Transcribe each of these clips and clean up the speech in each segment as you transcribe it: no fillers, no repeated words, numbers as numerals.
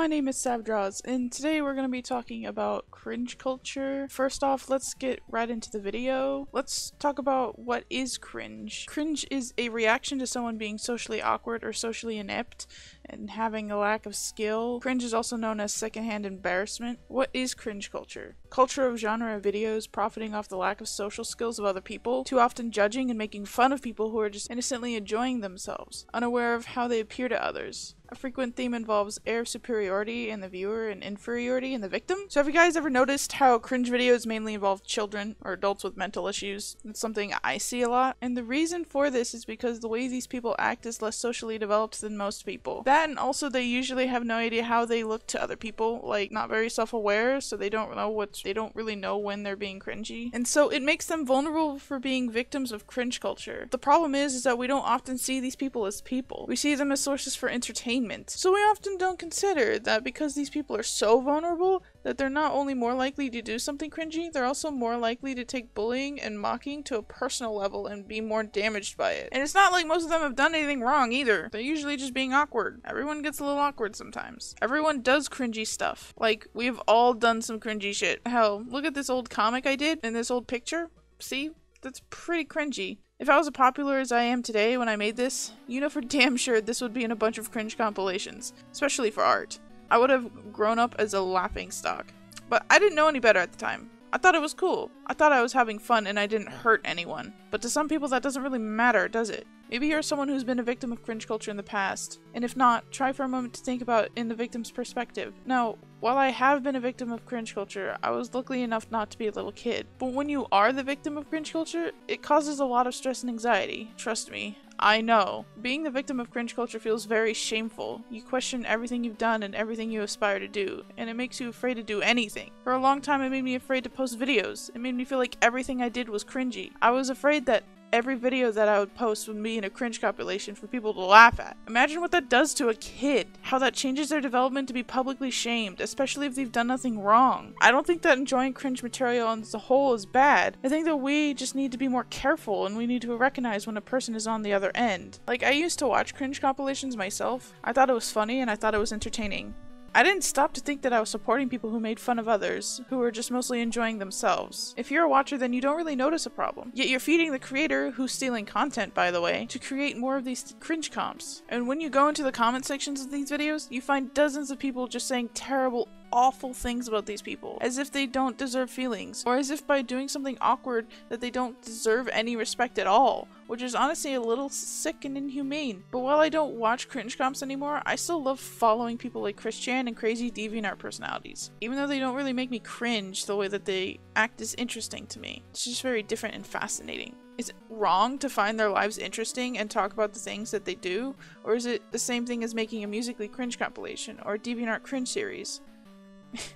my name is Savdraws, and today we're going to be talking about cringe culture. First off, let's get right into the video. Let's talk about what is cringe. Cringe is a reaction to someone being socially awkward or socially inept and having a lack of skill. Cringe is also known as secondhand embarrassment. What is cringe culture? Culture of genre of videos profiting off the lack of social skills of other people, too often judging and making fun of people who are just innocently enjoying themselves, unaware of how they appear to others. A frequent theme involves air of superiority in the viewer and inferiority in the victim. So have you guys ever noticed how cringe videos mainly involve children or adults with mental issues? It's something I see a lot. And the reason for this is because the way these people act is less socially developed than most people. That, and also they usually have no idea how they look to other people, like not very self-aware, so they don't really know when they're being cringy. And so it makes them vulnerable for being victims of cringe culture. The problem is that we don't often see these people as people. We see them as sources for entertainment. So we often don't consider that because these people are so vulnerable that they're not only more likely to do something cringy, they're also more likely to take bullying and mocking to a personal level and be more damaged by it. And it's not like most of them have done anything wrong either. They're usually just being awkward. Everyone gets a little awkward sometimes. Everyone does cringy stuff. Like, we've all done some cringy shit. Hell, look at this old comic I did in this old picture. See? That's pretty cringy. If I was as popular as I am today when I made this, you know for damn sure this would be in a bunch of cringe compilations, especially for art. I would have grown up as a laughingstock. But I didn't know any better at the time. I thought it was cool. I thought I was having fun and I didn't hurt anyone. But to some people that doesn't really matter, does it? Maybe you're someone who's been a victim of cringe culture in the past. And if not, try for a moment to think about it in the victim's perspective. Now, while I have been a victim of cringe culture, I was lucky enough not to be a little kid. But when you are the victim of cringe culture, it causes a lot of stress and anxiety. Trust me. I know. Being the victim of cringe culture feels very shameful. You question everything you've done and everything you aspire to do, and it makes you afraid to do anything. For a long time it made me afraid to post videos. It made me feel like everything I did was cringy. I was afraid that every video that I would post would be in a cringe compilation for people to laugh at. Imagine what that does to a kid. How that changes their development to be publicly shamed, especially if they've done nothing wrong. I don't think that enjoying cringe material as a whole is bad. I think that we just need to be more careful and we need to recognize when a person is on the other end. Like, I used to watch cringe compilations myself. I thought it was funny and I thought it was entertaining. I didn't stop to think that I was supporting people who made fun of others, who were just mostly enjoying themselves. If you're a watcher, then you don't really notice a problem. Yet you're feeding the creator, who's stealing content by the way, to create more of these cringe comps. And when you go into the comment sections of these videos, you find dozens of people just saying terrible, awful things about these people, as if they don't deserve feelings, or as if by doing something awkward that they don't deserve any respect at all, which is honestly a little sick and inhumane. But while I don't watch cringe comps anymore, I still love following people like Christian and crazy DeviantArt personalities. Even though they don't really make me cringe, the way that they act is interesting to me. It's just very different and fascinating. Is it wrong to find their lives interesting and talk about the things that they do? Or is it the same thing as making a Musically cringe compilation or a DeviantArt cringe series?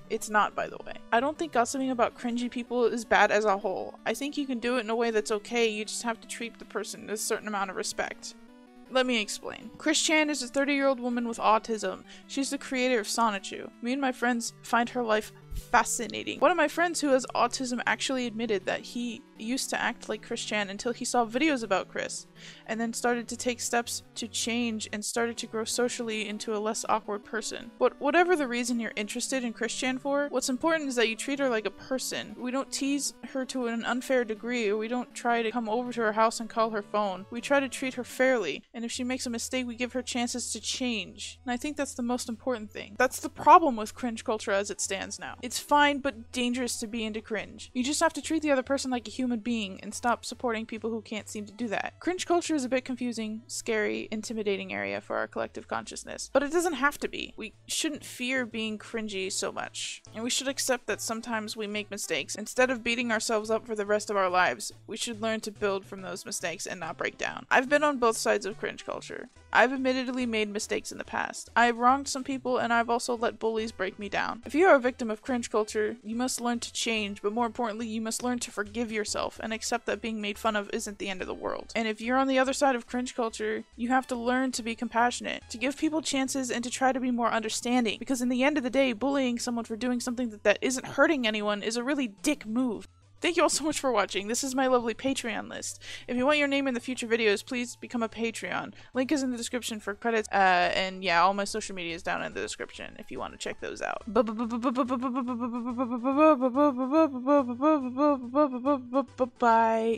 It's not, by the way. I don't think gossiping about cringy people is bad as a whole. I think you can do it in a way that's okay, you just have to treat the person with a certain amount of respect. Let me explain. Christian is a 30-year-old woman with autism. She's the creator of Sonichu. Me and my friends find her life fascinating. One of my friends who has autism actually admitted that he used to act like Christian until he saw videos about Chris, and then started to take steps to change and started to grow socially into a less awkward person. But whatever the reason you're interested in Christian for, what's important is that you treat her like a person. We don't tease her to an unfair degree, or we don't try to come over to her house and call her phone. We try to treat her fairly, and if she makes a mistake, we give her chances to change. And I think that's the most important thing. That's the problem with cringe culture as it stands now. It's fine but dangerous to be into cringe. You just have to treat the other person like a human being and stop supporting people who can't seem to do that. Cringe culture is a bit confusing, scary, intimidating area for our collective consciousness, but it doesn't have to be. We shouldn't fear being cringy so much, and we should accept that sometimes we make mistakes. Instead of beating ourselves up for the rest of our lives, we should learn to build from those mistakes and not break down. I've been on both sides of cringe culture. I've admittedly made mistakes in the past. I've wronged some people and I've also let bullies break me down. If you are a victim of cringe culture, you must learn to change, but more importantly, you must learn to forgive yourself and accept that being made fun of isn't the end of the world. And if you're on the other side of cringe culture, you have to learn to be compassionate, to give people chances and to try to be more understanding, because in the end of the day, bullying someone for doing something that isn't hurting anyone is a really dick move. Thank you all so much for watching. This is my lovely Patreon list. If you want your name in the future videos, please become a Patreon. Link is in the description for credits. And yeah, all my social media is down in the description if you want to check those out. Bye.